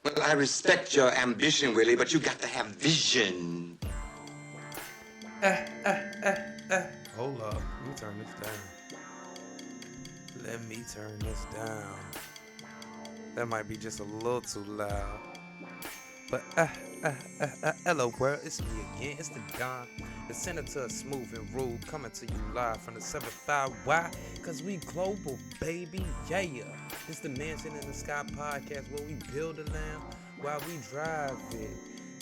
Well, I respect your ambition, Willie, but you got to have vision. Hold up. Let me turn this down. Let me turn this down. That might be just a little too loud. But hello world, it's me again. It's the Don, the senator, smooth and rude, coming to you live from the 7th. Why? Cause we global, baby. Yeah. It's the Mansion in the Sky podcast where we build a land while we drive it.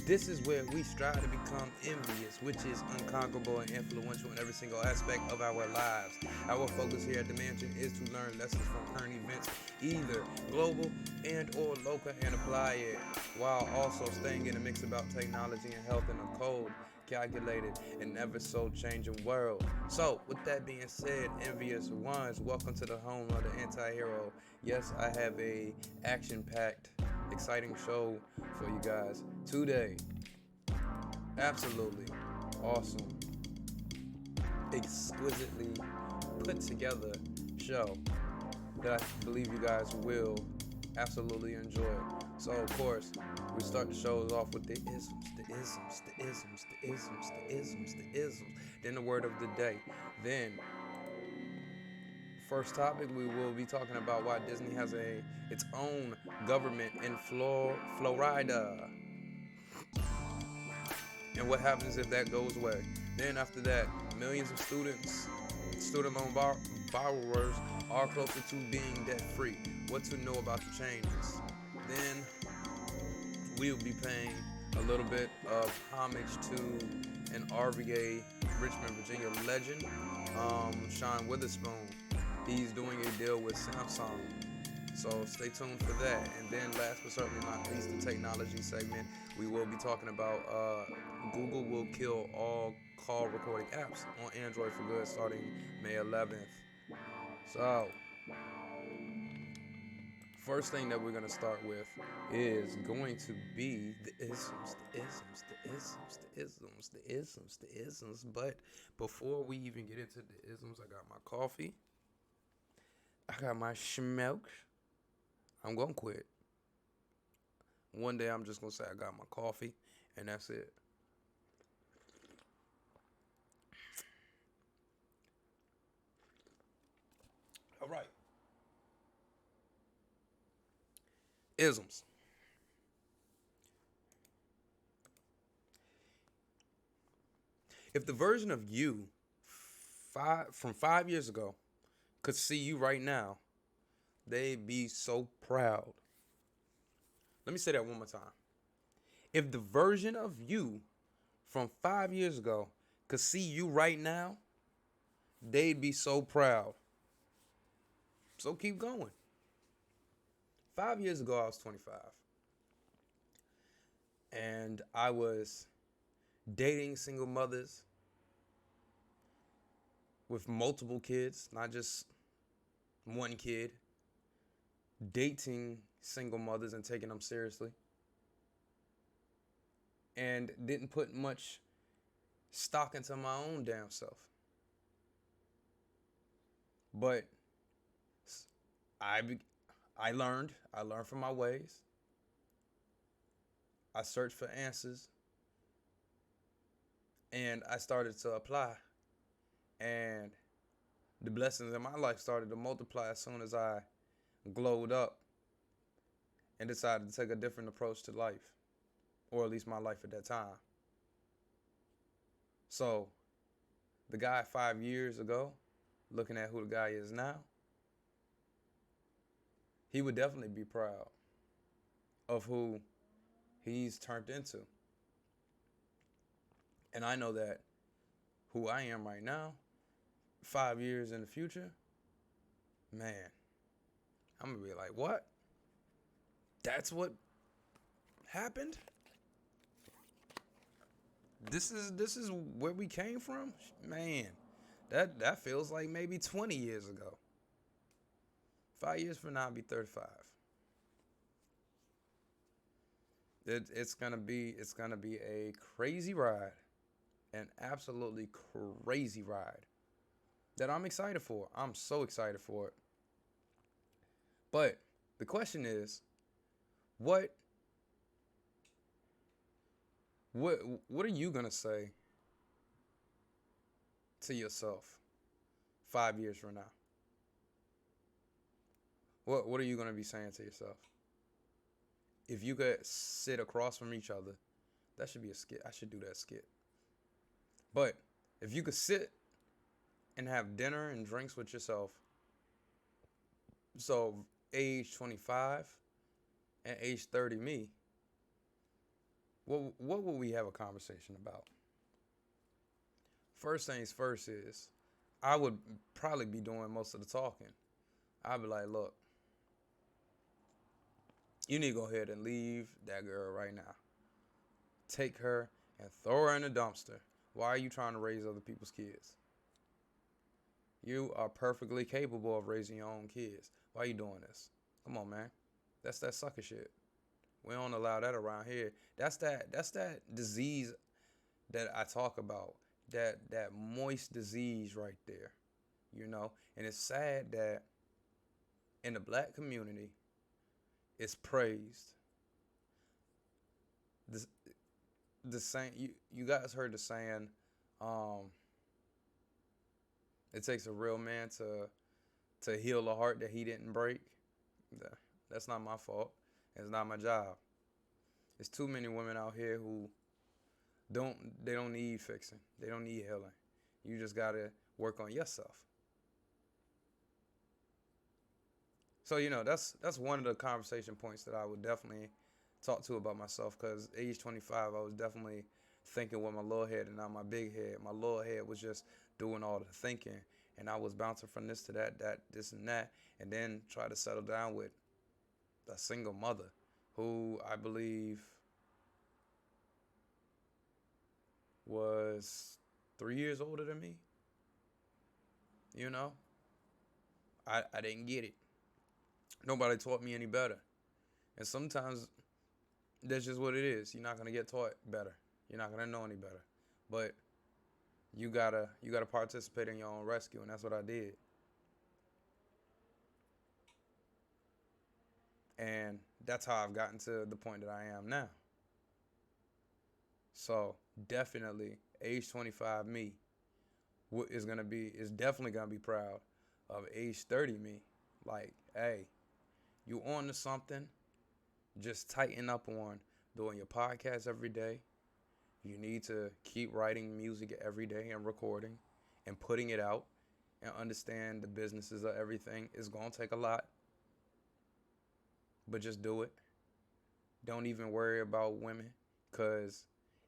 This is where we strive to become envious, which is unconquerable and influential in every single aspect of our lives. Our focus here at the mansion is to learn lessons from current events, either global and or local, and apply it, while also staying in the mix about technology and health in a cold, calculated, and ever so changing world. So, with that being said, envious ones, welcome to the home of the anti-hero. Yes, I have a action-packed, exciting show for you guys today. Absolutely awesome, exquisitely put together show that I believe you guys will absolutely enjoy. So of course, we start the shows off with the isms, the isms, the isms, the isms, the isms, the isms. Then the word of the day. Then first topic, we will be talking about why Disney has its own government in Florida, and what happens if that goes away. Then after that, millions of student loan borrowers are closer to being debt free. What to know about the changes. Then we will be paying a little bit of homage to an RVA Richmond, Virginia legend, Sean Witherspoon. He's doing a deal with Samsung. So stay tuned for that. And then last but certainly not least, the technology segment. We will be talking about Google will kill all call recording apps on Android for good starting May 11th. So first thing that we're going to start with is going to be the isms, the isms, the isms, the isms, the isms, the isms. But before we even get into the isms, I got my coffee. I got my smoke. I'm going to quit. One day I'm just going to say I got my coffee, and that's it. All right. Isms. If the version of you from 5 years ago could see you right now, they'd be so proud. Let me say that one more time. If the version of you from 5 years ago could see you right now, they'd be so proud. So keep going. 5 years ago, I was 25. And I was dating single mothers with multiple kids, not just one kid. Dating single mothers and taking them seriously. And didn't put much stock into my own damn self. But I learned from my ways. I searched for answers, and I started to apply. And the blessings in my life started to multiply as soon as I glowed up and decided to take a different approach to life, or at least my life at that time. So the guy 5 years ago, looking at who the guy is now, he would definitely be proud of who he's turned into. And I know that who I am right now, 5 years in the future, man, I'm gonna be like, what? That's what happened? This is where we came from? Man, that feels like maybe 20 years ago. 5 years from now, I'll be 35. It's gonna be a crazy ride, an absolutely crazy ride that I'm excited for. I'm so excited for it. But the question is, what What what are you gonna say to yourself 5 years from now? What are you gonna be saying to yourself? If you could sit across from each other, that should be a skit. I should do that skit. But if you could sit and have dinner and drinks with yourself, so age 25 and age 30 me, what would we have a conversation about? First things first is I would probably be doing most of the talking. I'd be like, look, you need to go ahead and leave that girl right now. Take her and throw her in the dumpster. Why are you trying to raise other people's kids? You are perfectly capable of raising your own kids. Why are you doing this? Come on, man. That's that sucker shit. We don't allow that around here. That's that disease that I talk about. That moist disease right there. You know? And it's sad that in the black community it's praised. The, the saying you guys heard the saying, um, it takes a real man to heal a heart that he didn't break. That's not my fault. It's not my job. There's too many women out here who don't they don't need fixing. They don't need healing. You just gotta work on yourself. So that's one of the conversation points that I would definitely talk to about myself. Cause age 25, I was definitely thinking with my little head and not my big head. My little head was just doing all the thinking, and I was bouncing from this to that, this and that, and then try to settle down with a single mother who I believe was 3 years older than me. You know, I didn't get it. Nobody taught me any better. And sometimes that's just what it is. You're not gonna get taught better. You're not gonna know any better. But you gotta participate in your own rescue, and that's what I did. And that's how I've gotten to the point that I am now. So definitely, age 25 me is definitely gonna be proud of age 30 me. Like, hey, you on to something? Just tighten up on doing your podcast every day. You need to keep writing music every day and recording and putting it out, and understand the businesses of everything. It's gonna take a lot, but just do it. Don't even worry about women, cause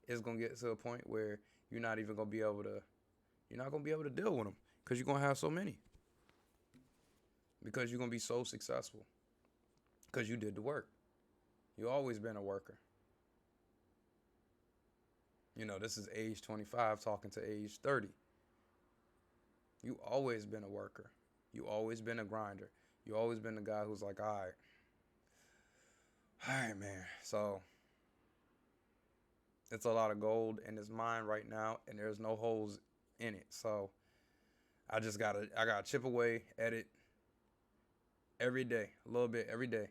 it's gonna get to a point where you're not even gonna be able to. You're not gonna be able to deal with them, cause you're gonna have so many. Because you're gonna be so successful, cause you did the work. You always been a worker. This is age 25 talking to age 30. You always been a worker. You always been a grinder. You always been the guy who's like, all right, man. So it's a lot of gold in his mind right now, and there's no holes in it. So I gotta chip away at it every day, a little bit every day.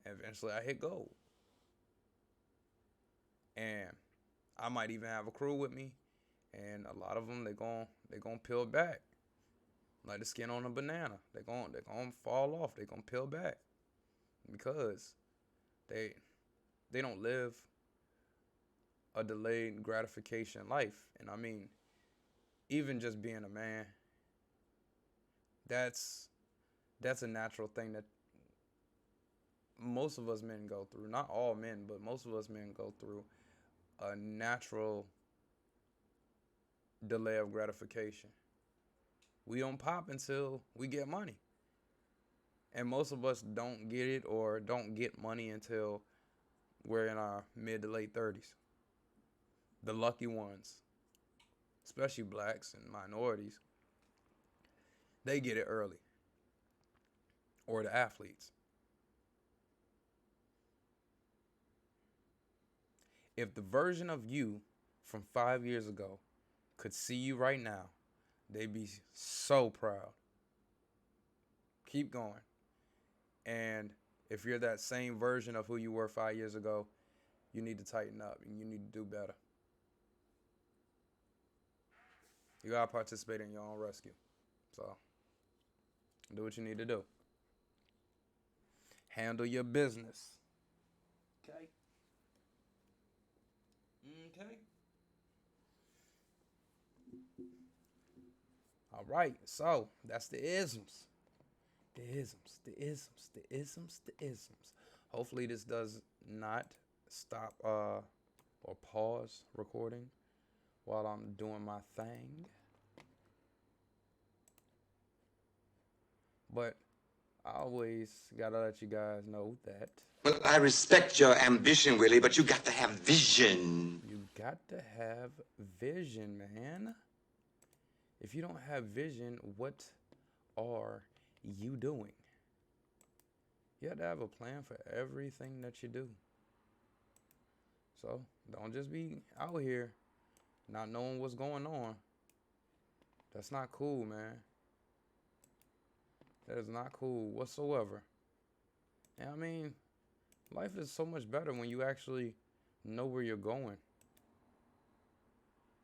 And eventually I hit gold. And I might even have a crew with me, and a lot of them they gon' peel back like the skin on a banana. They gon' fall off. They gon' peel back because they they don't live a delayed gratification life. And I mean, even just being a man, that's that's a natural thing that most of us men go through. Not all men, but most of us men go through a natural delay of gratification. We don't pop until we get money. And most of us don't get it or don't get money until we're in our mid to late 30s. The lucky ones, especially blacks and minorities, they get it early. Or the athletes. If the version of you from 5 years ago could see you right now, they'd be so proud. Keep going. And if you're that same version of who you were 5 years ago, you need to tighten up and you need to do better. You gotta participate in your own rescue. So do what you need to do. Handle your business. Okay. Okay. All right. So that's the isms. The isms. Hopefully this does not stop or pause recording while I'm doing my thing. But I always gotta let you guys know that Well, I respect your ambition, Willie, but you got to have vision. you got to have vision, man. If you don't have vision, what are you doing? You have to have a plan for everything that you do. So don't just be out here not knowing what's going on. That's not cool, man. That is not cool whatsoever. And I mean, life is so much better when you actually know where you're going.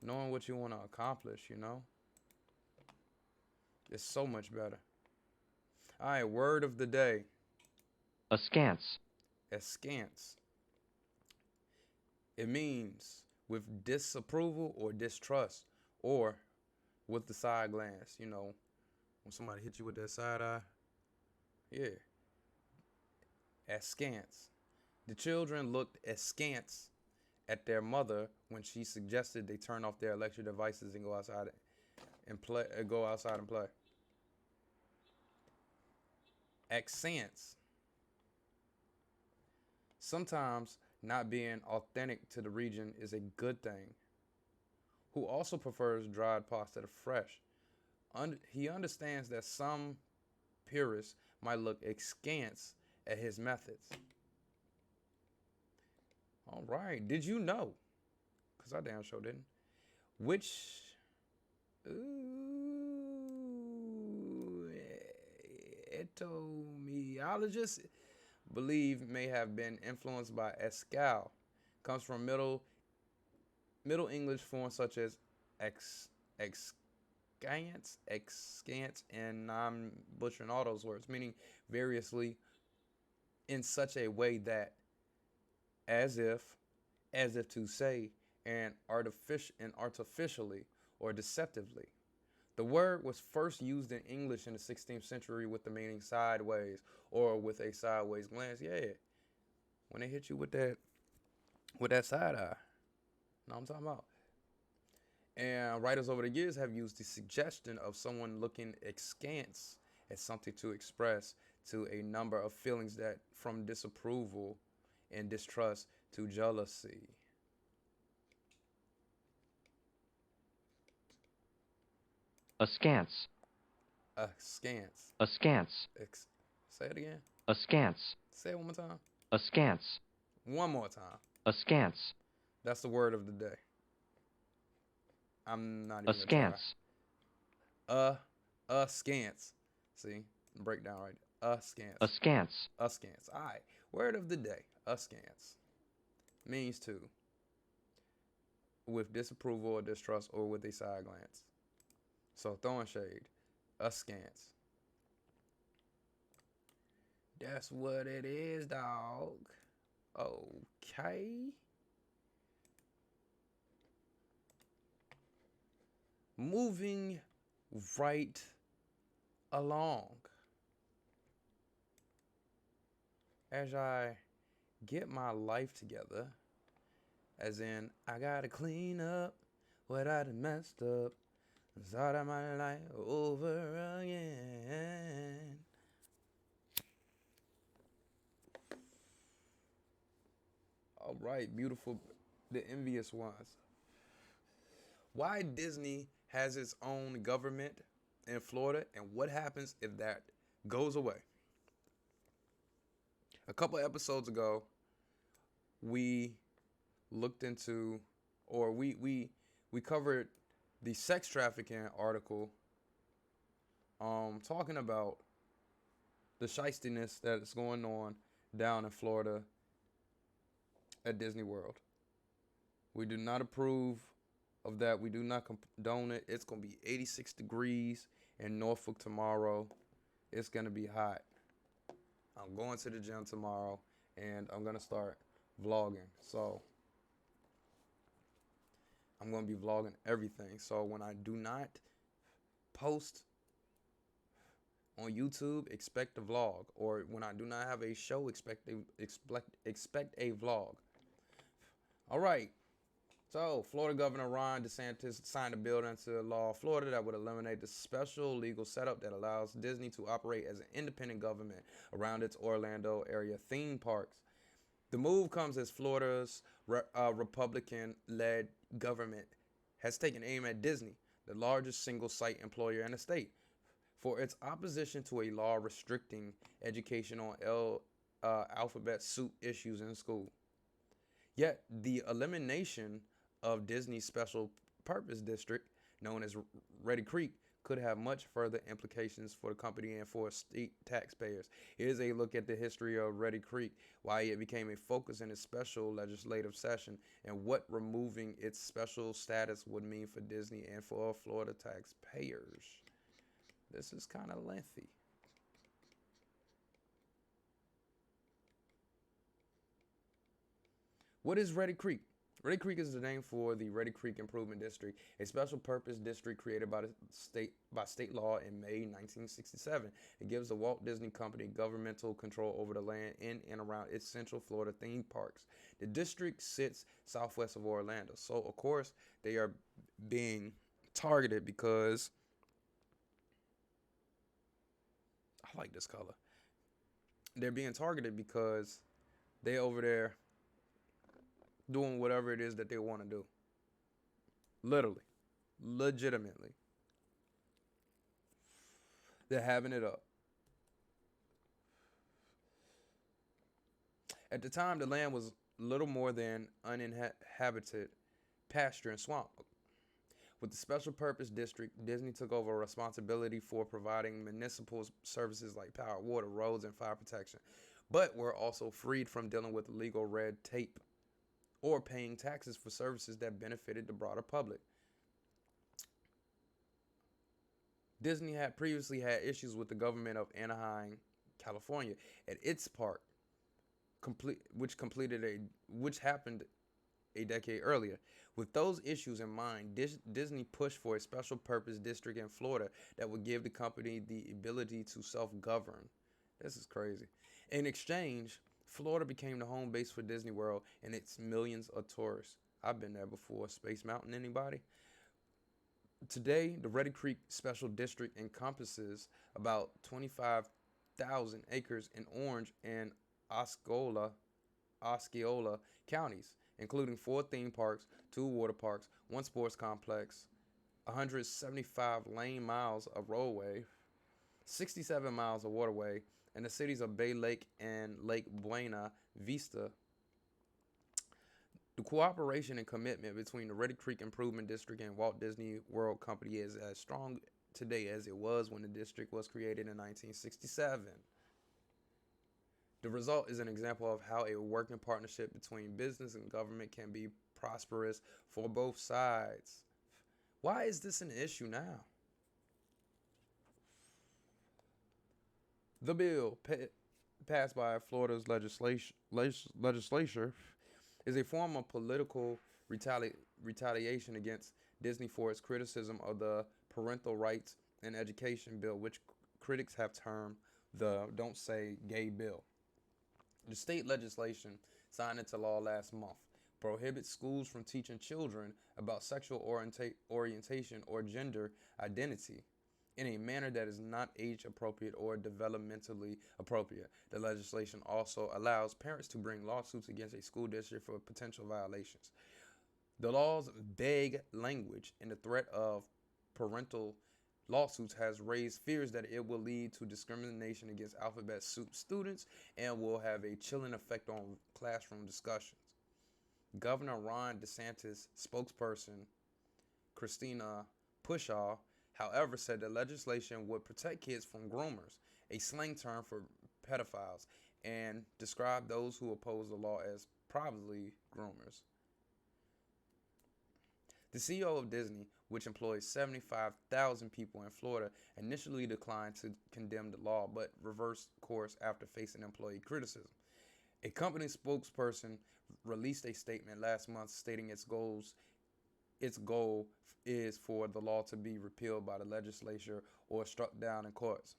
Knowing what you want to accomplish, you know? It's so much better. All right, word of the day. Askance. Askance. It means with disapproval or distrust, or with the side glance, you know, when somebody hits you with that side eye. Yeah. Askance. The children looked askance at their mother when she suggested they turn off their electric devices and go outside and play. Accents. Sometimes not being authentic to the region is a good thing. Who also prefers dried pasta to fresh. He understands that some purists might look askance at his methods. All right. Did you know? Because I damn sure didn't. Which etymologists believe may have been influenced by Escal. Comes from Middle English forms such as excants, and I'm butchering all those words, meaning variously in such a way that as if to say, and artificially or deceptively. The word was first used in English in the 16th century with the meaning sideways or with a sideways glance. Yeah, when they hit you with that side eye. Know what I'm talking about? And writers over the years have used the suggestion of someone looking askance as something to express to a number of feelings that from disapproval and distrust to jealousy. Askance. Askance. Askance. Say it again. Askance. Say it one more time. Askance. One more time. Askance. That's the word of the day. I'm not even Askance. gonna try. Askance. See? Breakdown right there. Askance. Askance. Askance. All right. Word of the day. Askance. Means to. With disapproval or distrust or with a side glance. So throwing shade. Askance. That's what it is, dog. Okay. Moving right along. As I get my life together, as in, I gotta clean up what I done messed up, start out my life over again. All right, beautiful, the envious ones. Why Disney has its own government in Florida, and what happens if that goes away? A couple episodes ago, we looked into, or we covered the sex trafficking article, talking about the shystiness that is going on down in Florida at Disney World. We do not approve of that. We do not condone it. It's going to be 86 degrees in Norfolk tomorrow. It's going to be hot. I'm going to the gym tomorrow and I'm going to start vlogging. So I'm going to be vlogging everything. So when I do not post on YouTube, expect a vlog. Or when I do not have a show, expect a vlog. All right. So, Florida Governor Ron DeSantis signed a bill into law, Florida, that would eliminate the special legal setup that allows Disney to operate as an independent government around its Orlando area theme parks. The move comes as Florida's Republican-led government has taken aim at Disney, the largest single-site employer in the state, for its opposition to a law restricting education on alphabet soup issues in school. Yet, the elimination of Disney's special purpose district, known as Reedy Creek, could have much further implications for the company and for state taxpayers. Here's a look at the history of Reedy Creek, why it became a focus in its special legislative session, and what removing its special status would mean for Disney and for Florida taxpayers. This is kind of lengthy. What is Reedy Creek? Reedy Creek is the name for the Reedy Creek Improvement District, a special purpose district created by state law in May 1967. It gives the Walt Disney Company governmental control over the land in and around its Central Florida theme parks. The district sits southwest of Orlando, so of course they are being targeted because I like this color. They're being targeted because they over there doing whatever it is that they want to do. Literally. Legitimately. They're having it up. At the time, the land was little more than uninhabited pasture and swamp. With the special purpose district, Disney took over responsibility for providing municipal services like power, water, roads, and fire protection, but were also freed from dealing with legal red tape or paying taxes for services that benefited the broader public. Disney had previously had issues with the government of Anaheim, California, at its park, which happened a decade earlier. With those issues in mind, Disney pushed for a special purpose district in Florida that would give the company the ability to self-govern. This is crazy. In exchange, Florida became the home base for Disney World and its millions of tourists. I've been there before. Space Mountain, anybody? Today, the Reedy Creek Special District encompasses about 25,000 acres in Orange and Osceola counties, including 4 theme parks, 2 water parks, 1 sports complex, 175 lane miles of roadway, 67 miles of waterway, and the cities of Bay Lake and Lake Buena Vista. The cooperation and commitment between the Reedy Creek Improvement District and Walt Disney World Company is as strong today as it was when the district was created in 1967. The result is an example of how a working partnership between business and government can be prosperous for both sides. Why is this an issue now? The bill passed by Florida's legislature is a form of political retaliation against Disney for its criticism of the Parental Rights and Education Bill, which critics have termed the Don't Say Gay Bill. The state legislation signed into law last month prohibits schools from teaching children about sexual orientation or gender identity in a manner that is not age appropriate or developmentally appropriate. The legislation also allows parents to bring lawsuits against a school district for potential violations. The law's vague language and the threat of parental lawsuits has raised fears that it will lead to discrimination against alphabet soup students and will have a chilling effect on classroom discussions. Governor Ron DeSantis spokesperson Christina Pushaw, however, said the legislation would protect kids from groomers, a slang term for pedophiles, and described those who oppose the law as probably groomers. The CEO of Disney, which employs 75,000 people in Florida, initially declined to condemn the law but reversed course after facing employee criticism. A company spokesperson released a statement last month stating its goal is for the law to be repealed by the legislature or struck down in courts.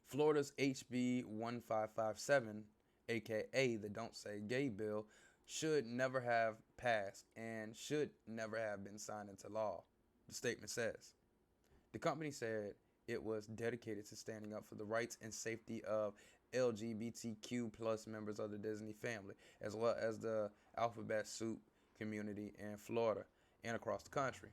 Florida's HB 1557, aka the Don't Say Gay bill, should never have passed and should never have been signed into law, the statement says. The company said it was dedicated to standing up for the rights and safety of LGBTQ plus members of the Disney family, as well as the alphabet soup community in Florida and across the country.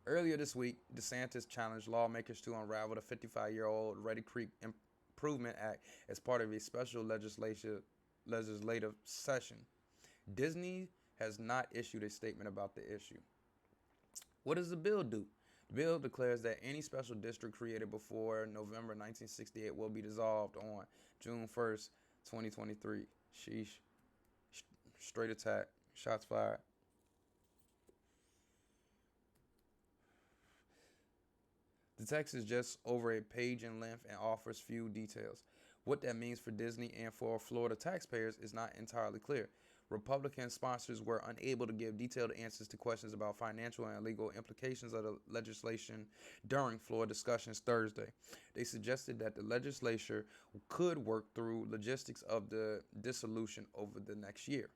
Earlier this week, DeSantis challenged lawmakers to unravel the 55-year-old Reedy Creek Improvement Act as part of a special legislative session. Disney has not issued a statement about the issue. What does the bill do? The bill declares that any special district created before November 1968 will be dissolved on June 1st, 2023. Sheesh. Straight attack. Shots fired. The text is just over a page in length and offers few details. What that means for Disney and for Florida taxpayers is not entirely clear. Republican sponsors were unable to give detailed answers to questions about financial and legal implications of the legislation during floor discussions Thursday. They suggested that the legislature could work through logistics of the dissolution over the next year.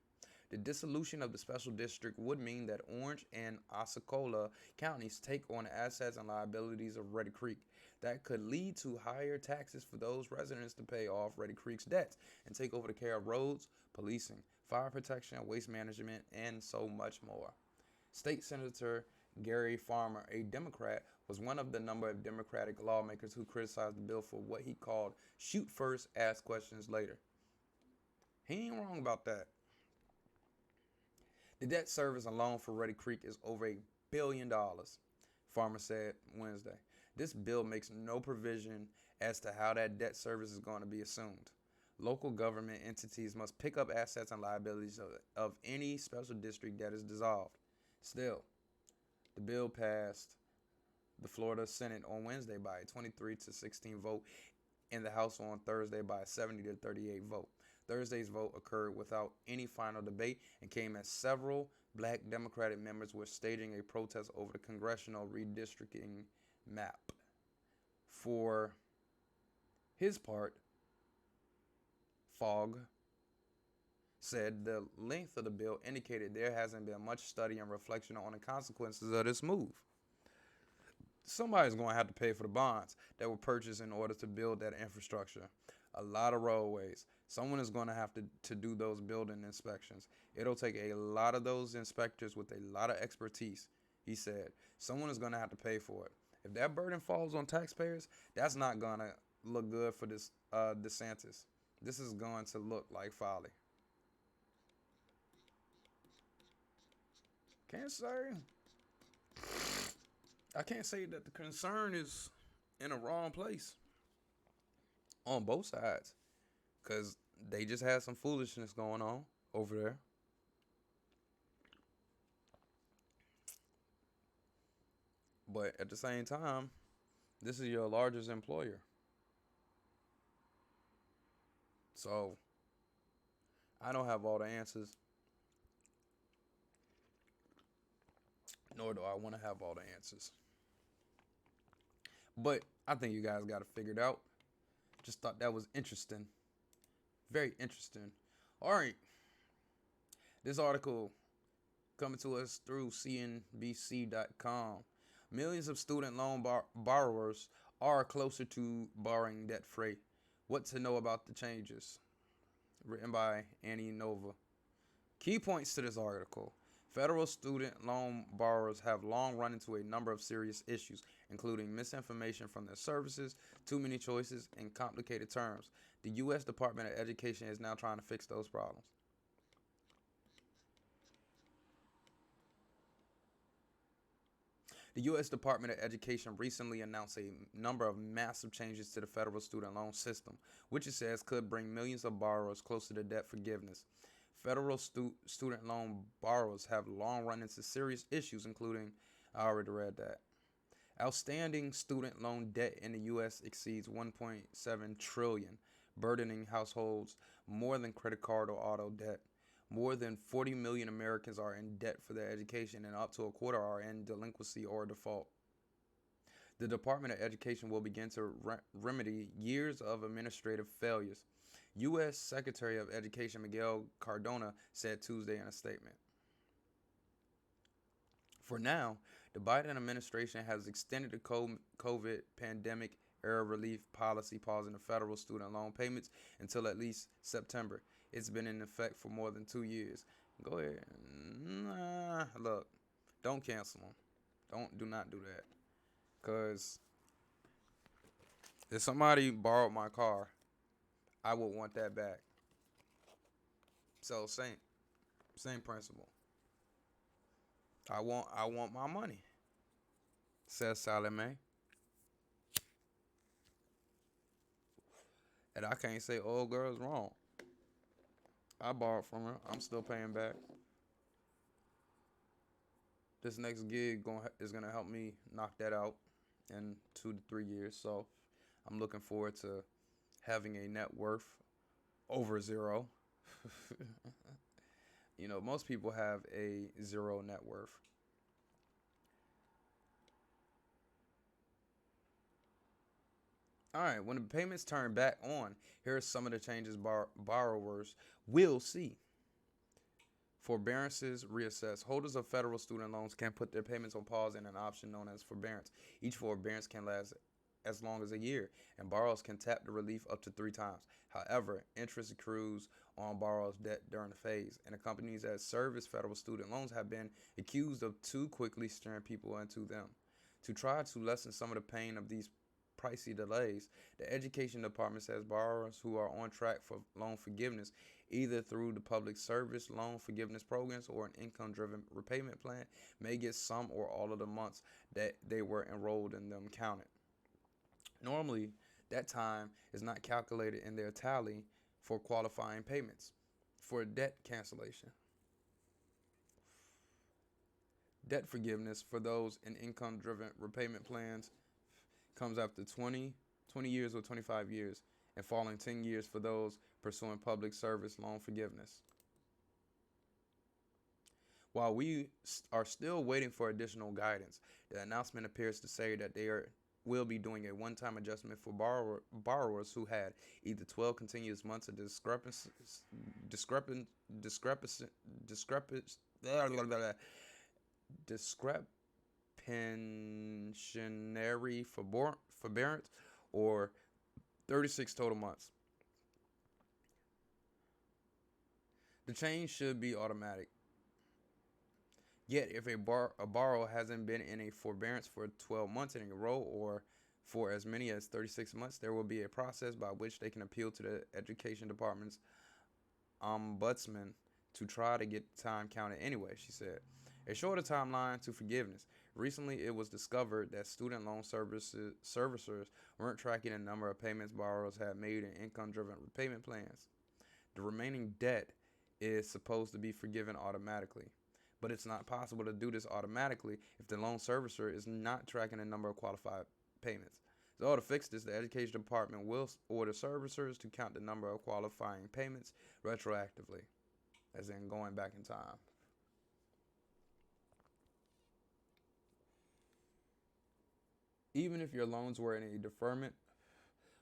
The dissolution of the special district would mean that Orange and Osceola counties take on the assets and liabilities of Reedy Creek. That could lead to higher taxes for those residents to pay off Reedy Creek's debts and take over the care of roads, policing, fire protection, waste management, and so much more. State Senator Gary Farmer, a Democrat, was one of the number of Democratic lawmakers who criticized the bill for what he called shoot first, ask questions later. He ain't wrong about that. The debt service alone for Reedy Creek is over $1 billion, Farmer said Wednesday. This bill makes no provision as to how that debt service is going to be assumed. Local government entities must pick up assets and liabilities of any special district that is dissolved. Still, the bill passed the Florida Senate on Wednesday by a 23-16 vote and the House on Thursday by a 70-38 vote. Thursday's vote occurred without any final debate and came as several black Democratic members were staging a protest over the congressional redistricting map. For his part, Fogg said the length of the bill indicated there hasn't been much study and reflection on the consequences of this move. Somebody's going to have to pay for the bonds that were purchased in order to build that infrastructure. A lot of roadways. Someone is going to have to do those building inspections. It'll take a lot of those inspectors with a lot of expertise, he said. Someone is going to have to pay for it. If that burden falls on taxpayers, that's not going to look good for this DeSantis. This is going to look like folly. I can't say that the concern is in a wrong place on both sides, because they just had some foolishness going on over there. But at the same time, this is your largest employer. So I don't have all the answers, nor do I want to have all the answers. But I think you guys got it figured out. Just thought that was interesting. Very interesting. All right. This article coming to us through CNBC.com. Millions of student loan borrowers are closer to borrowing debt-free. What to know about the changes. Written by Annie Nova. Key points to this article. Federal student loan borrowers have long run into a number of serious issues, including misinformation from their services, too many choices, and complicated terms. The U.S. Department of Education is now trying to fix those problems. The U.S. Department of Education recently announced a number of massive changes to the federal student loan system, which it says could bring millions of borrowers closer to debt forgiveness. Federal student loan borrowers have long run into serious issues, including, I already read that. Outstanding student loan debt in the U.S. exceeds 1.7 trillion, burdening households more than credit card or auto debt. More than 40 million Americans are in debt for their education, and up to a quarter are in delinquency or default. The Department of Education will begin to remedy years of administrative failures, U.S. Secretary of Education Miguel Cardona said Tuesday in a statement. For now, the Biden administration has extended the COVID pandemic era relief policy, pausing the federal student loan payments until at least September. It's been in effect for more than 2 years. Go ahead. Look, don't cancel them. Do not do that. Because if somebody borrowed my car, I would want that back. So same principle. I want my money, says Salome. And I can't say old girl's wrong. I borrowed from her. I'm still paying back. This next gig is gonna help me knock that out in 2 to 3 years. So I'm looking forward to having a net worth over zero. You know, most people have a zero net worth. All right, when the payments turn back on, here are some of the changes borrowers will see. Forbearances reassess. Holders of federal student loans can put their payments on pause in an option known as forbearance. Each forbearance can last as long as a year, and borrowers can tap the relief up to 3 times. However, interest accrues on borrowers' debt during the phase, and the companies that service federal student loans have been accused of too quickly steering people into them. To try to lessen some of the pain of these pricey delays, the Education Department says borrowers who are on track for loan forgiveness, either through the public service loan forgiveness programs or an income-driven repayment plan, may get some or all of the months that they were enrolled in them counted. Normally, that time is not calculated in their tally for qualifying payments for debt cancellation. Debt forgiveness for those in income-driven repayment plans comes after 20 years or 25 years, and falling 10 years for those pursuing public service loan forgiveness. While we are still waiting for additional guidance, the announcement appears to say that they will be doing a one-time adjustment for borrowers who had either 12 continuous months of discrepantionary forbearance or 36 total months. The change should be automatic. Yet, if a borrower hasn't been in a forbearance for 12 months in a row or for as many as 36 months, there will be a process by which they can appeal to the Education Department's ombudsman to try to get time counted anyway, she said. A shorter timeline to forgiveness. Recently, it was discovered that student loan servicers weren't tracking the number of payments borrowers had made in income-driven repayment plans. The remaining debt is supposed to be forgiven automatically, but it's not possible to do this automatically if the loan servicer is not tracking the number of qualified payments. So to fix this, the Education Department will order servicers to count the number of qualifying payments retroactively, as in going back in time. Even if your loans were in a deferment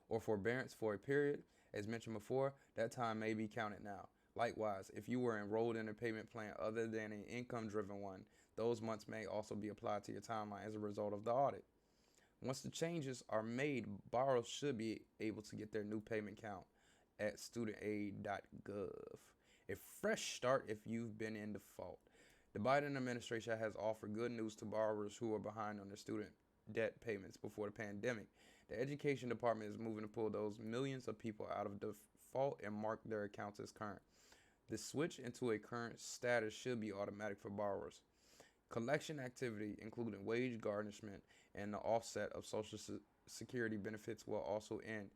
or forbearance for a period, as mentioned before, that time may be counted now. Likewise, if you were enrolled in a payment plan other than an income-driven one, those months may also be applied to your timeline as a result of the audit. Once the changes are made, borrowers should be able to get their new payment count at studentaid.gov. A fresh start if you've been in default. The Biden administration has offered good news to borrowers who are behind on their student debt payments before the pandemic. The Education Department is moving to pull those millions of people out of default and mark their accounts as current. The switch into a current status should be automatic for borrowers. Collection activity, including wage garnishment and the offset of Social Security benefits, will also end.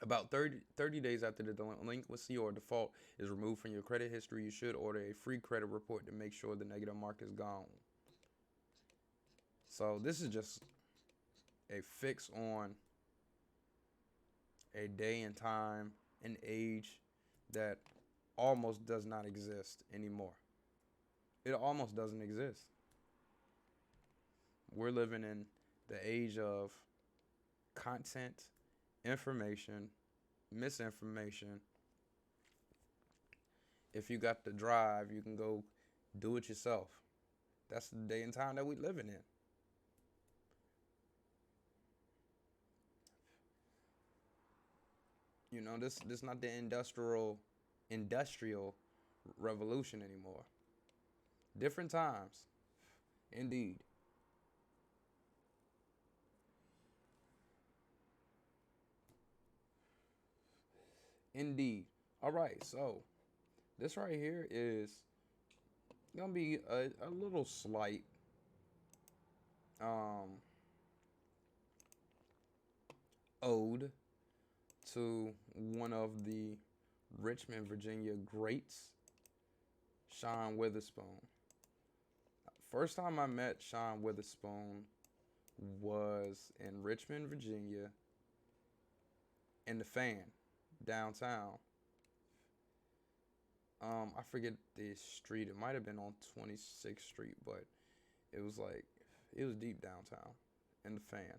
About 30 days after the delinquency or default is removed from your credit history, you should order a free credit report to make sure the negative mark is gone. So this is just a fix on a day and time and age that almost does not exist anymore. It almost doesn't exist. We're living in the age of content, information, misinformation. If you got the drive, you can go do it yourself. That's the day and time that we living in. You know, this not the industrial revolution anymore. Different times, indeed. Indeed. All right, so this right here is gonna be a little slight ode to one of the Richmond, Virginia greats, Sean Witherspoon. First time I met Sean Witherspoon was in Richmond, Virginia, in the Fan, downtown. I forget the street. It might have been on 26th Street, but it was deep downtown in the Fan.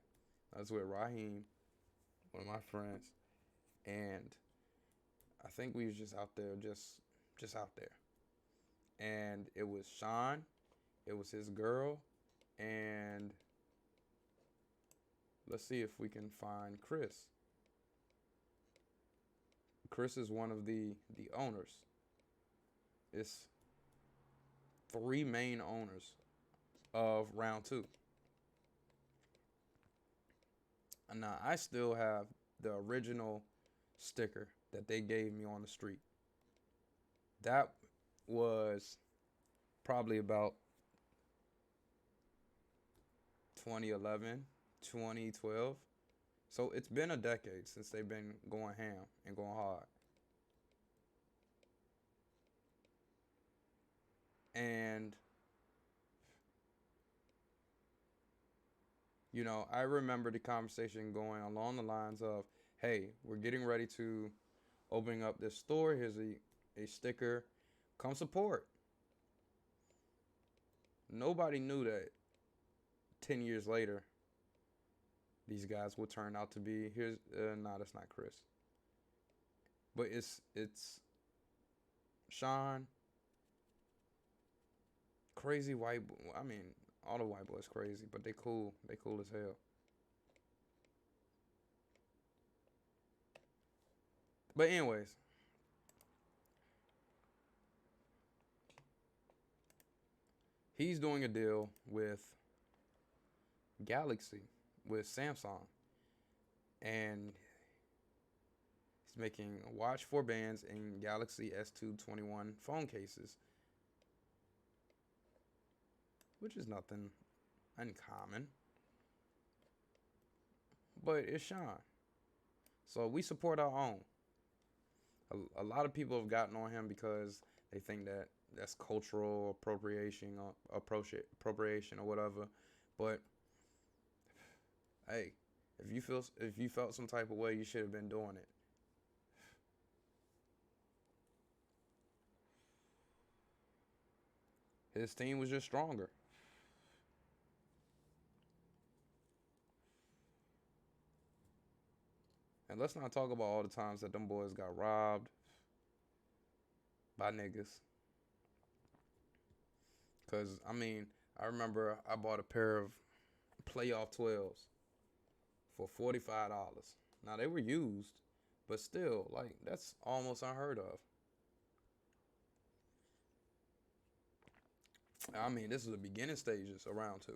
I was with Raheem, one of my friends, and I think we was just out there, just out there. And it was Sean, it was his girl, and let's see if we can find Chris. Chris is one of the owners. It's 3 main owners of Round 2. And now I still have the original sticker that they gave me on the street. That was probably about 2011, 2012. So it's been a decade since they've been going ham and going hard. And, you know, I remember the conversation going along the lines of, hey, we're getting ready to opening up this store. Here's a sticker. Come support. Nobody knew that 10 years later, these guys would turn out to be, that's not Chris. But it's Sean, crazy white boy. I mean, all the white boys crazy, but they cool. They cool as hell. But anyways, he's doing a deal with Galaxy, with Samsung, and he's making Watch 4 bands and Galaxy S21 phone cases, which is nothing uncommon. But it's Sean. So we support our own. A lot of people have gotten on him because they think that that's cultural appropriation or whatever. But hey, if you felt some type of way, you should have been doing it. His team was just stronger. And let's not talk about all the times that them boys got robbed by niggas. Because, I mean, I remember I bought a pair of playoff 12s for $45. Now, they were used, but still, like, that's almost unheard of. I mean, this is the beginning stages of Round 2.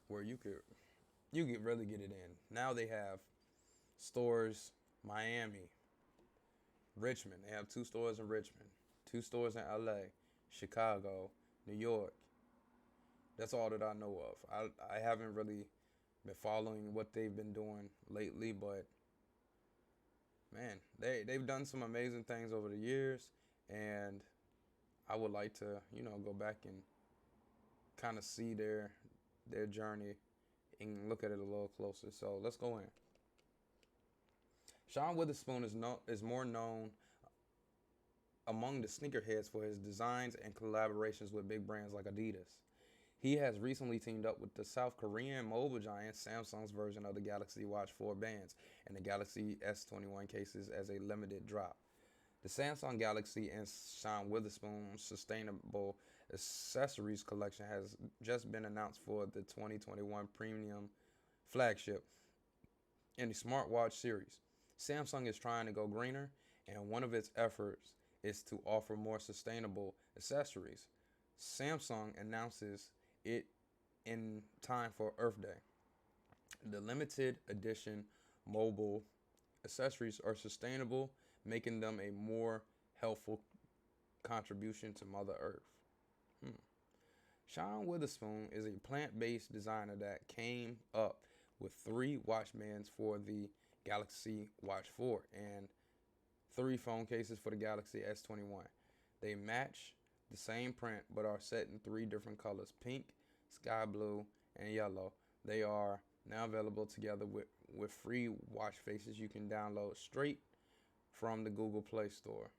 Where you could really get it in. Now they have stores, Miami, Richmond. They have 2 stores in Richmond. 2 stores in LA, Chicago, New York. That's all that I know of. I haven't really been following what they've been doing lately, but man, they've done some amazing things over the years, and I would like to, go back and kind of see their journey and look at it a little closer. So let's go in. Sean Witherspoon is more known among the sneakerheads for his designs and collaborations with big brands like Adidas. He has recently teamed up with the South Korean mobile giant Samsung's version of the Galaxy Watch 4 bands and the Galaxy S21 cases as a limited drop. The Samsung Galaxy and Sean Witherspoon Sustainable Accessories collection has just been announced for the 2021 premium flagship in the smartwatch series. Samsung is trying to go greener, and one of its efforts is to offer more sustainable accessories. Samsung announces it in time for Earth Day. The limited edition mobile accessories are sustainable, making them a more helpful contribution to Mother Earth. Sean Witherspoon is a plant-based designer that came up with 3 watch bands for the Galaxy Watch 4 and 3 phone cases for the Galaxy S21. They match the same print but are set in 3 different colors: pink, sky blue, and yellow. They are now available together with free watch faces you can download straight from the Google Play Store.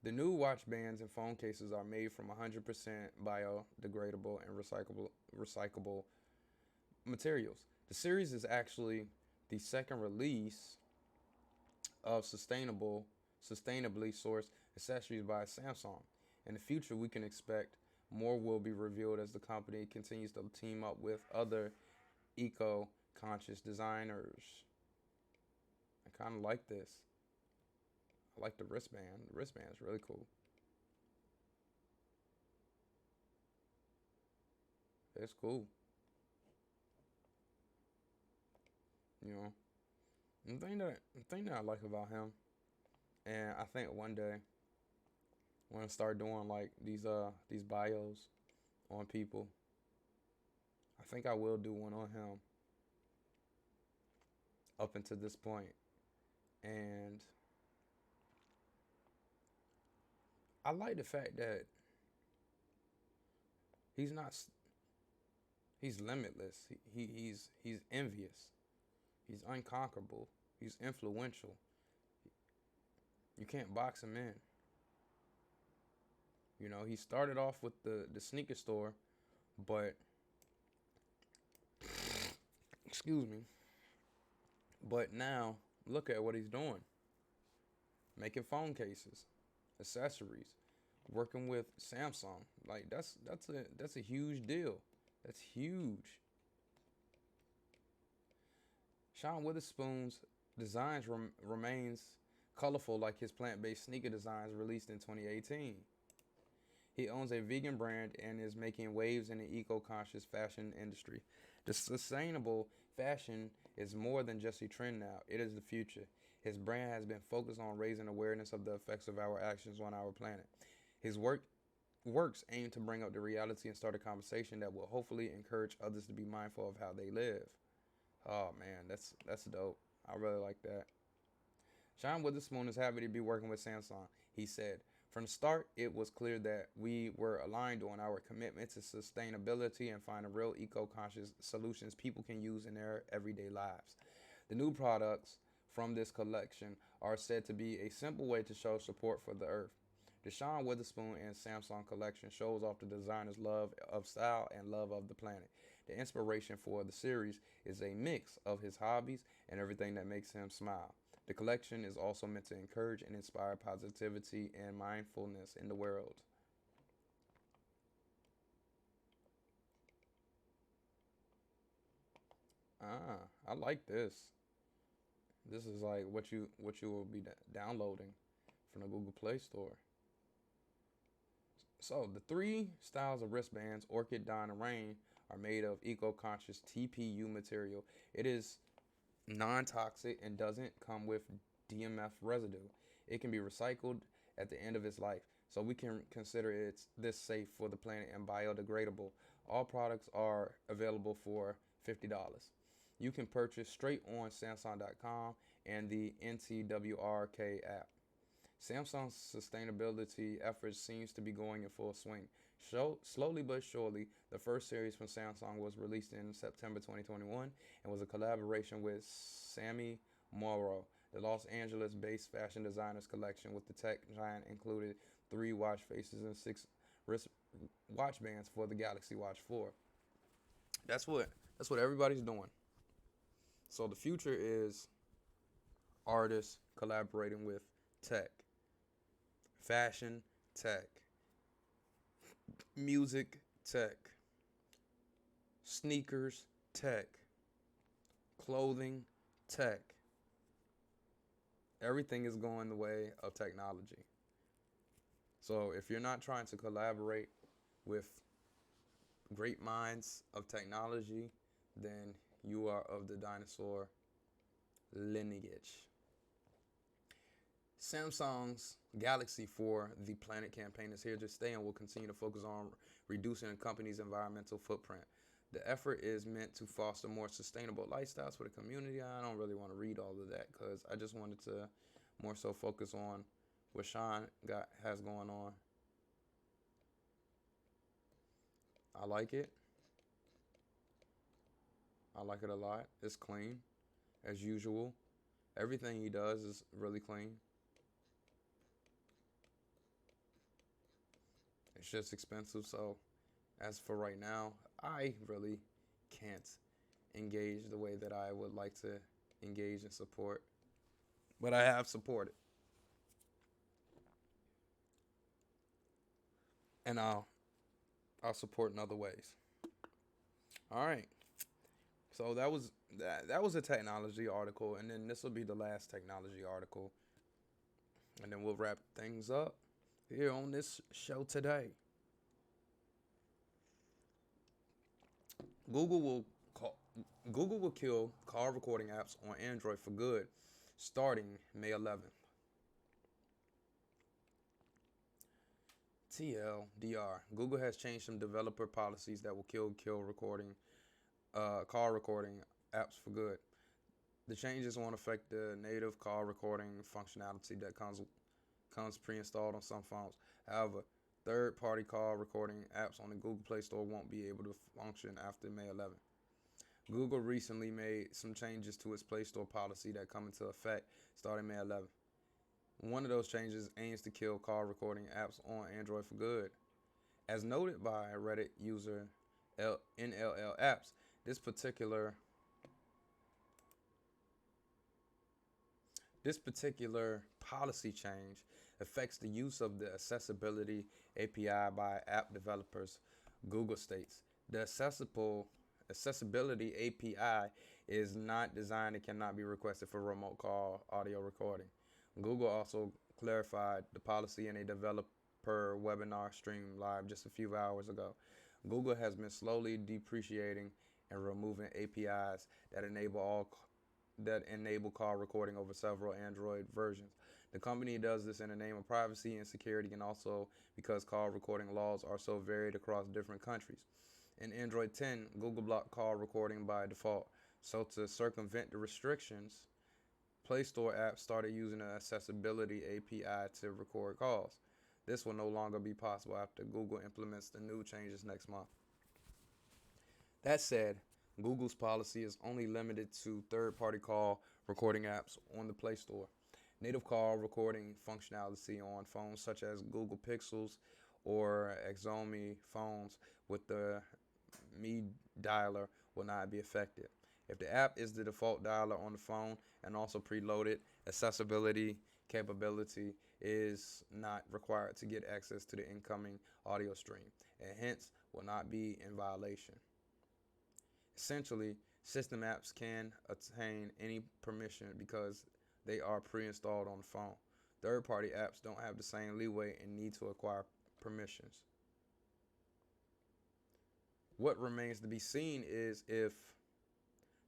The new watch bands and phone cases are made from 100% biodegradable and recyclable materials. The series is actually the second release of sustainably sourced accessories by Samsung. In the future, we can expect more will be revealed as the company continues to team up with other eco-conscious designers. I kind of like this. I like the wristband. The wristband is really cool. It's cool. The thing that I like about him, and I think one day when I start doing like these bios on people, I think I will do one on him up until this point. And I like the fact that he's limitless. He's envious. He's unconquerable. He's influential. You can't box him in. He started off with the sneaker store, but excuse me. But now look at what he's doing. Making phone cases, accessories, working with Samsung. Like that's a huge deal. That's huge. Sean Witherspoon's designs remains colorful like his plant-based sneaker designs released in 2018. He owns a vegan brand and is making waves in the eco-conscious fashion industry. The sustainable fashion is more than just a trend now. It is the future. His brand has been focused on raising awareness of the effects of our actions on our planet. His works aim to bring up the reality and start a conversation that will hopefully encourage others to be mindful of how they live. Oh man, that's dope. I really like that. Sean Witherspoon is happy to be working with Samsung. He said, "From the start, it was clear that we were aligned on our commitment to sustainability and finding real eco-conscious solutions people can use in their everyday lives. The new products from this collection are said to be a simple way to show support for the earth. The Sean Witherspoon and Samsung collection shows off the designer's love of style and love of the planet. The inspiration for the series is a mix of his hobbies and everything that makes him smile. The collection is also meant to encourage and inspire positivity and mindfulness in the world." I like this. This is like what you will be downloading from the Google Play Store. So the 3 styles of wristbands, Orchid, Dawn, and Rain, are made of eco-conscious TPU material. It is non-toxic and doesn't come with DMF residue. It can be recycled at the end of its life, so we can consider this safe for the planet and biodegradable. All products are available for $50. You can purchase straight on Samsung.com and the NTWRK app. Samsung's sustainability efforts seems to be going in full swing. Slowly but surely, the first series from Samsung was released in September 2021 and was a collaboration with Sammy Morrow. The Los Angeles-based fashion designer's collection with the tech giant included 3 watch faces and 6 wrist watch bands for the Galaxy Watch 4. That's what everybody's doing. So the future is artists collaborating with tech. Fashion, tech. Music, tech. Sneakers, tech. Clothing, tech. Everything is going the way of technology. So if you're not trying to collaborate with great minds of technology, then you are of the dinosaur lineage. Samsung's Galaxy for the Planet campaign is here to stay and will continue to focus on reducing the company's environmental footprint. The effort is meant to foster more sustainable lifestyles for the community. I don't really want to read all of that because I just wanted to more so focus on what Sean has going on. I like it. I like it a lot. It's clean, as usual. Everything he does is really clean. It's just expensive, so as for right now, I really can't engage the way that I would like to engage and support. But I have supported. And I'll support in other ways. All right. So that was a technology article, and then this will be the last technology article. And then we'll wrap things up here on this show today. Google will kill call recording apps on Android for good starting May 11th. TLDR. Google has changed some developer policies that will kill call recording apps for good. The changes won't affect the native call recording functionality that comes pre-installed on some phones. However, third-party call recording apps on the Google Play Store won't be able to function after May 11th. Google recently made some changes to its Play Store policy that come into effect starting May 11th. One of those changes aims to kill call recording apps on Android for good. As noted by Reddit user NLL Apps, this particular policy change affects the use of the accessibility API by app developers, Google states. The accessibility API is not designed and cannot be requested for remote call audio recording. Google also clarified the policy in a developer webinar streamed live just a few hours ago. Google has been slowly deprecating and removing APIs that enable call recording over several Android versions. The company does this in the name of privacy and security, and also because call recording laws are so varied across different countries. In Android 10, Google blocked call recording by default. So to circumvent the restrictions, Play Store apps started using the accessibility API to record calls. This will no longer be possible after Google implements the new changes next month. That said, Google's policy is only limited to third-party call recording apps on the Play Store. Native call recording functionality on phones such as Google Pixels or Xiaomi phones with the Mi dialer will not be affected. If the app is the default dialer on the phone and also preloaded, accessibility capability is not required to get access to the incoming audio stream, and hence will not be in violation. Essentially, system apps can attain any permission because they are pre-installed on the phone. Third-party apps don't have the same leeway and need to acquire permissions. What remains to be seen is if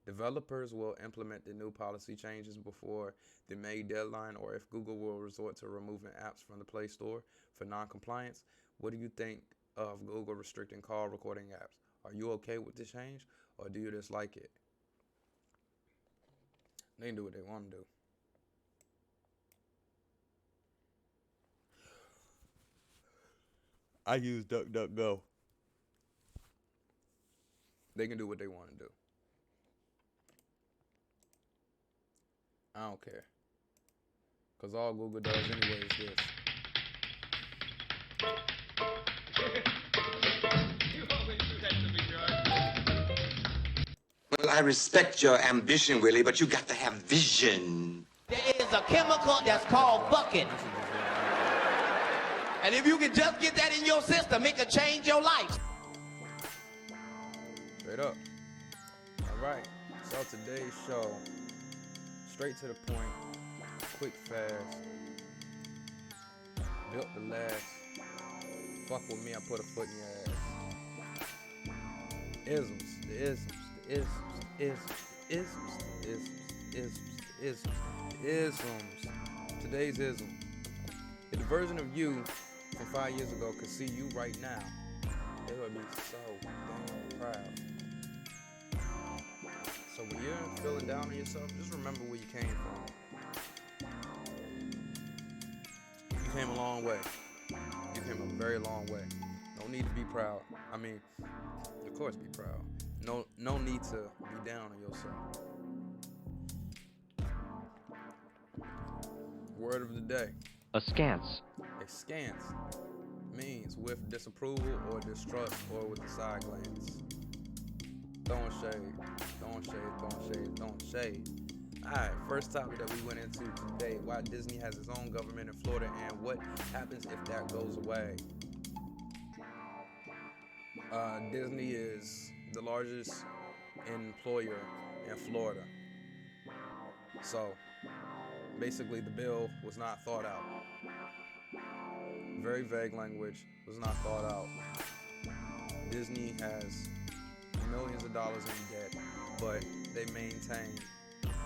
Developers will implement the new policy changes before the May deadline, or if Google will resort to removing apps from the Play Store for non-compliance. What do you think of Google restricting call recording apps? Are you okay with this change, or do you dislike it? They can do what they want to do. I use DuckDuckGo. They can do what they want to do. I don't care. Because all Google does anyway is this. Well, I respect your ambition, Willie, but you got to have vision. There is a chemical that's called bucking. And if you can just get that in your system, it can change your life. Straight up. All right. So today's show, straight to the point, quick, fast, built to last. Fuck with me, I put a foot in your ass. Isms, the isms, the isms. Today's ism. If the version of you from 5 years ago could see you right now, they would be so damn proud. So when you're feeling down on yourself, just remember where you came from. You came a long way. You came a very long way. No need to be proud. I mean, of course be proud. No need to be down on yourself. Word of the day. Askance. Askance means with disapproval or distrust or with a side glance. Throwing shade. Throwing shade. Alright, first topic that we went into today, why Disney has its own government in Florida and what happens if that goes away. Disney is the largest employer in Florida. So, basically the bill was not thought out. Very vague language, was not thought out. Disney has millions of dollars in debt, but they maintain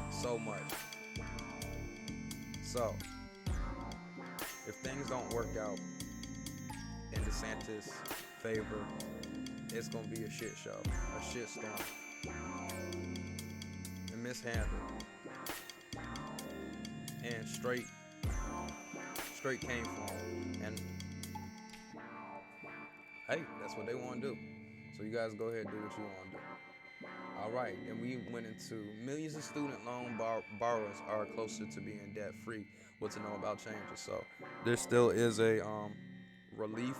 so much. So, if things don't work out in DeSantis' favor, it's gonna be a shit show, a shit storm, and mishandled, and straight came from him. And hey, that's what they want to do. So you guys go ahead and do what you want to do. All right, and we went into millions of student loan borrowers are closer to being debt free. What to know about changes? So there still is a relief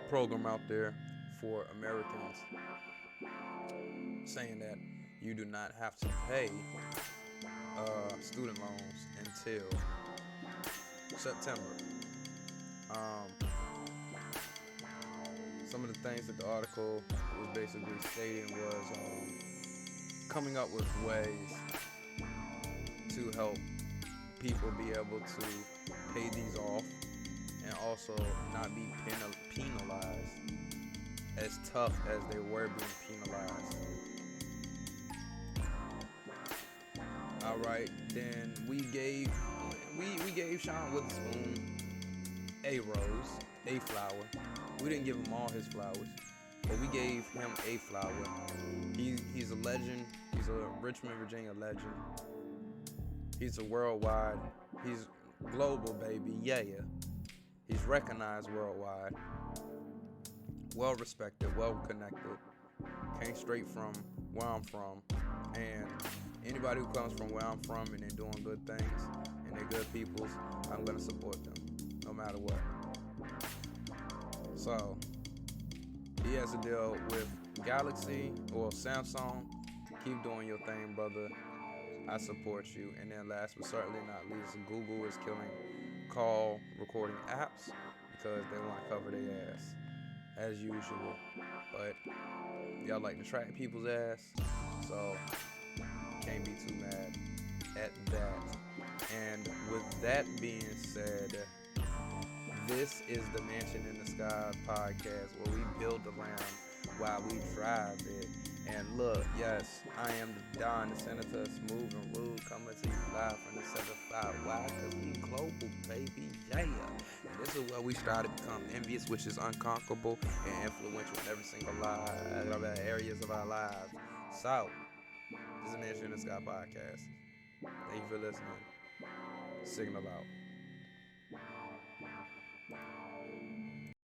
program out there for Americans, saying that you do not have to pay student loans until September. Some of the things that the article was basically stating was coming up with ways to help people be able to pay these off and also not be penalized as tough as they were being penalized. All right, then we gave Sean Wotherspoon a rose, a flower. We didn't give him all his flowers, but we gave him a flower. He's a legend. He's a Richmond, Virginia legend. He's a worldwide. He's global, baby. Yeah. He's recognized worldwide. Well respected, well connected. Came straight from where I'm from, and anybody who comes from where I'm from and they're doing good things and they're good peoples, I'm gonna support them, no matter what. So, he has to deal with Galaxy or Samsung. Keep doing your thing, brother. I support you. And then last but certainly not least, Google is killing call recording apps because they want to cover their ass, as usual. But y'all like to track people's ass, so can't be too mad at that. And with that being said, this is the Mansion in the Sky podcast, where we build the lamb while we drive it. And look, yes, I am the Don, the Senator, smooth and rude, coming to you live from the 7-5. Why? Because we global, baby, yeah. And this is where we strive to become envious, which is unconquerable and influential in every single areas of our lives. So, this is Man Shooting Sky Podcast. Thank you for listening. Signal out.